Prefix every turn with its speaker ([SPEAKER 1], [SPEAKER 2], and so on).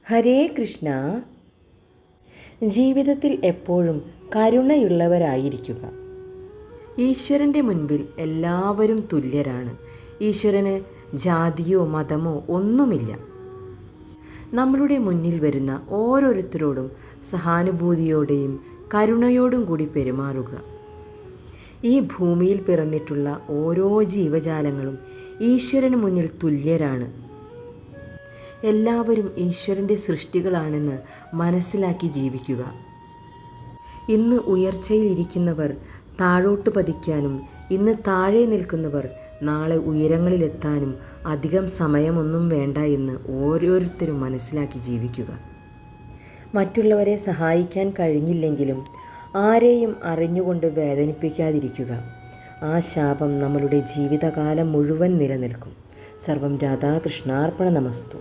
[SPEAKER 1] ഹരേ കൃഷ്ണ. ജീവിതത്തിൽ എപ്പോഴും കരുണയുള്ളവരായിരിക്കുക. ഈശ്വരൻ്റെ മുൻപിൽ എല്ലാവരും തുല്യരാണ്. ഈശ്വരന് ജാതിയോ മതമോ ഒന്നുമില്ല. നമ്മളുടെ മുന്നിൽ വരുന്ന ഓരോരുത്തരോടും സഹാനുഭൂതിയോടെയും കരുണയോടും കൂടി പെരുമാറുക. ഈ ഭൂമിയിൽ പിറന്നിട്ടുള്ള ഓരോ ജീവജാലങ്ങളും ഈശ്വരന് മുന്നിൽ തുല്യരാണ്. എല്ലാവരും ഈശ്വരൻ്റെ സൃഷ്ടികളാണെന്ന് മനസ്സിലാക്കി ജീവിക്കുക. ഇന്ന് ഉയർച്ചയിലിരിക്കുന്നവർ താഴോട്ട് പതിക്കാനും ഇന്ന് താഴെ നിൽക്കുന്നവർ നാളെ ഉയരങ്ങളിലെത്താനും അധികം സമയമൊന്നും വേണ്ട എന്ന് ഓരോരുത്തരും മനസ്സിലാക്കി ജീവിക്കുക. മറ്റുള്ളവരെ സഹായിക്കാൻ കഴിഞ്ഞില്ലെങ്കിലും ആരെയും അറിഞ്ഞുകൊണ്ട് വേദനിപ്പിക്കാതിരിക്കുക. ആ ശാപം നമ്മളുടെ ജീവിതകാലം മുഴുവൻ നിലനിൽക്കും. സർവം രാധാകൃഷ്ണാർപ്പണ നമസ്തു.